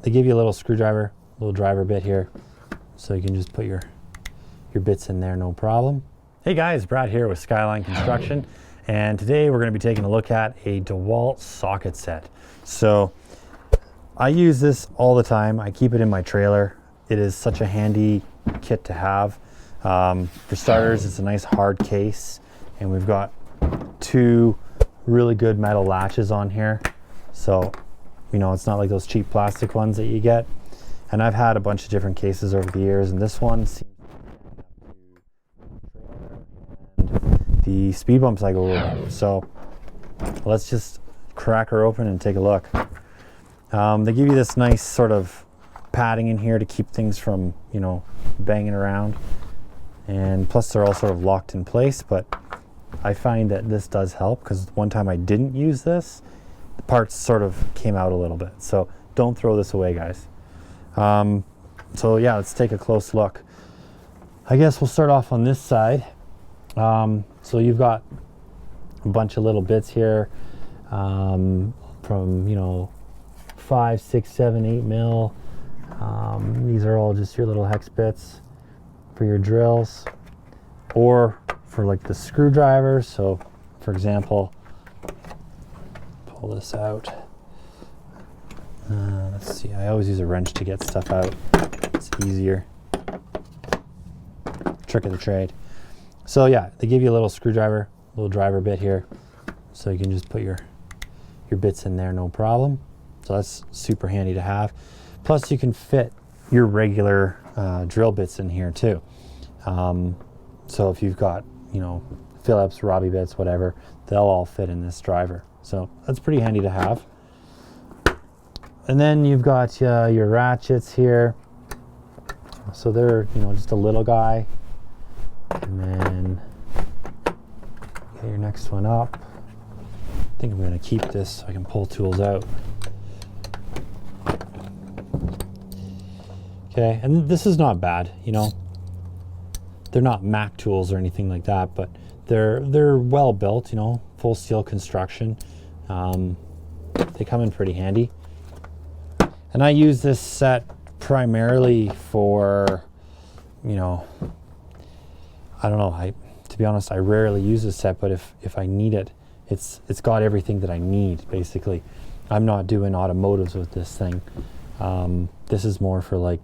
they give you a little screwdriver, little driver bit here, so you can just put your bits in there, no problem. Hey guys, Brad here with Skyline Construction, and today we're going to be taking a look at a Dewalt socket set. So I use this all the time. I keep it in my trailer. It is such a handy kit to have. For starters, it's a nice hard case, and we've got two really good metal latches on here. So, you know, it's not like those cheap plastic ones that you get. And I've had a bunch of different cases over the years, and this one seems and the speed bumps I go over. So let's just crack her open and take a look. They give you this nice sort of padding in here to keep things from, you know, banging around. And plus they're all sort of locked in place, but I find that this does help, because one time I didn't use this, the parts sort of came out a little bit. So don't throw this away, guys. So yeah, let's take a close look. I guess we'll start off on this side. So you've got a bunch of little bits here, from, you know, 5, 6, 7, 8 mil. These are all just your little hex bits for your drills, or for like the screwdriver. So for example, pull this out. Let's see, I always use a wrench to get stuff out. It's easier. Trick of the trade. So yeah, they give you a little screwdriver, little driver bit here, so you can just put your bits in there, no problem. So that's super handy to have. Plus you can fit your regular drill bits in here too. So if you've got, you know, Phillips, Robbie bits, whatever, they'll all fit in this driver. So that's pretty handy to have. And then you've got your ratchets here. So they're, you know, just a little guy. And then get your next one up. I think I'm going to keep this so I can pull tools out. Okay, and this is not bad, you know. They're not Mac tools or anything like that, but they're well built, you know, full steel construction. They come in pretty handy. And I use this set primarily for, you know, I don't know, to be honest, I rarely use this set, but if I need it, it's got everything that I need, basically. I'm not doing automotives with this thing. This is more for like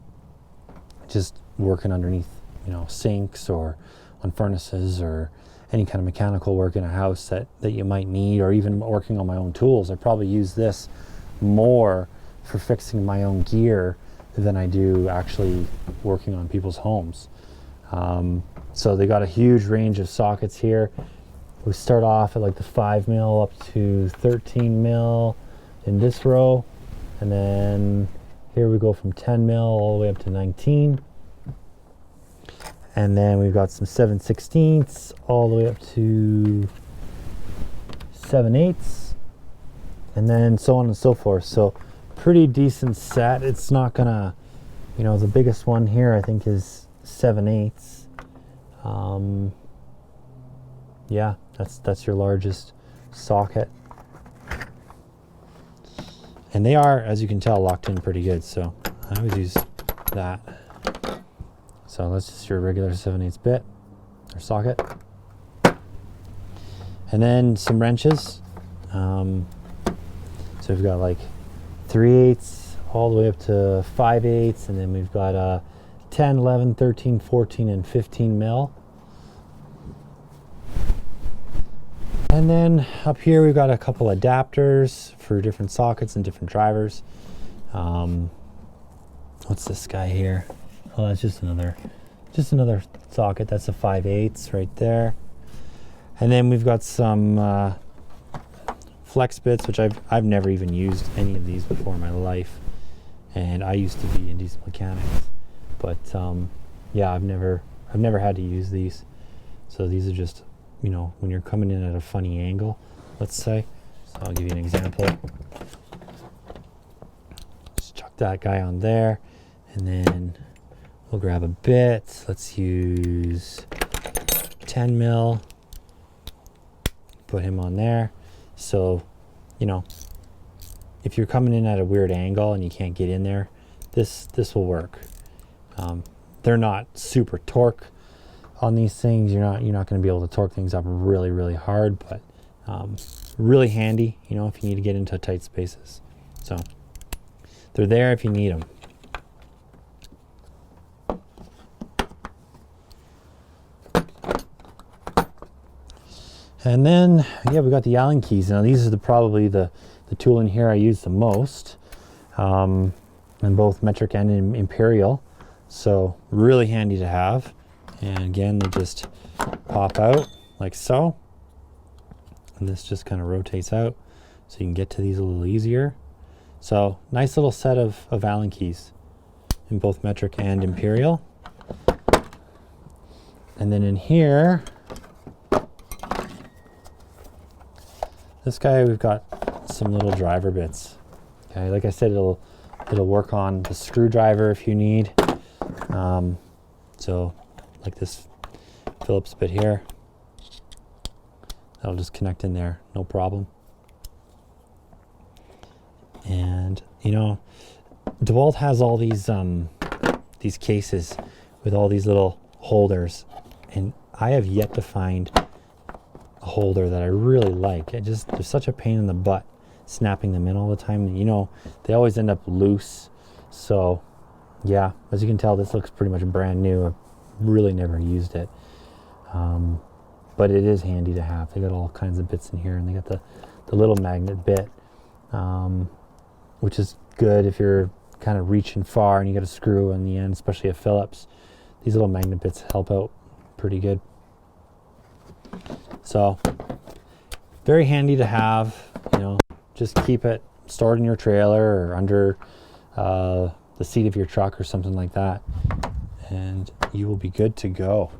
just working underneath, you know, sinks or on furnaces or any kind of mechanical work in a house that you might need, or even working on my own tools. I probably use this more for fixing my own gear than I do actually working on people's homes. So they got a huge range of sockets here. We start off at like the 5 mil up to 13 mil in this row, and then here we go from 10 mil all the way up to 19. And then we've got some 7/16 all the way up to 7/8, and then so on and so forth. So pretty decent set. It's not gonna, you know, the biggest one here I think is 7/8. Yeah, that's your largest socket. And they are, as you can tell, locked in pretty good, so I always use that. So that's just your regular 7/8 bit or socket. And then some wrenches. So we've got like 3/8 all the way up to 5/8, and then we've got 10, 11, 13, 14, and 15 mil. And then up here we've got a couple adapters for different sockets and different drivers. What's this guy here? Oh, that's just another socket. That's a 5/8 right there. And then we've got some flex bits, which I've never even used any of these before in my life, and I used to be in diesel mechanics, but yeah, I've never had to use these. So these are just, you know, when you're coming in at a funny angle, let's say. So I'll give you an example. Just chuck that guy on there, and then we'll grab a bit. Let's use 10 mil. Put him on there. So, you know, if you're coming in at a weird angle and you can't get in there, this will work. They're not super torque on these things. You're not going to be able to torque things up really, really hard, but really handy, you know, if you need to get into tight spaces. So they're there if you need them. And then, yeah, we got the Allen keys. Now these are probably the tool in here I use the most, in both metric and imperial. So really handy to have. And again, they just pop out like so. And this just kind of rotates out so you can get to these a little easier. So nice little set of Allen keys in both metric and imperial. And then in here, this guy, we've got some little driver bits. Okay, like I said, it'll work on the screwdriver if you need. So like this Phillips bit here, that'll just connect in there, no problem. And you know, Dewalt has all these cases with all these little holders, and I have yet to find a holder that I really like. It just, there's such a pain in the butt snapping them in all the time. You know, they always end up loose. So yeah, as you can tell, this looks pretty much brand new. I've really never used it. But it is handy to have. They got all kinds of bits in here, and they got the little magnet bit, which is good if you're kind of reaching far and you got a screw in the end, especially a Phillips. These little magnet bits help out pretty good. So very handy to have, you know, just keep it stored in your trailer or under the seat of your truck or something like that, and you will be good to go.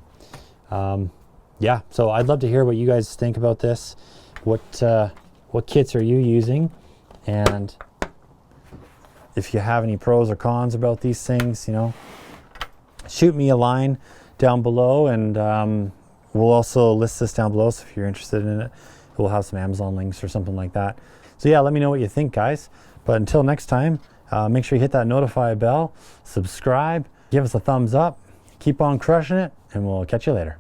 Yeah, so I'd love to hear what you guys think about this. What kits are you using? And if you have any pros or cons about these things, you know, shoot me a line down below, and we'll also list this down below, so if you're interested in it, we'll have some Amazon links or something like that. So yeah, let me know what you think, guys. But until next time, make sure you hit that notify bell, subscribe, give us a thumbs up, keep on crushing it, and we'll catch you later.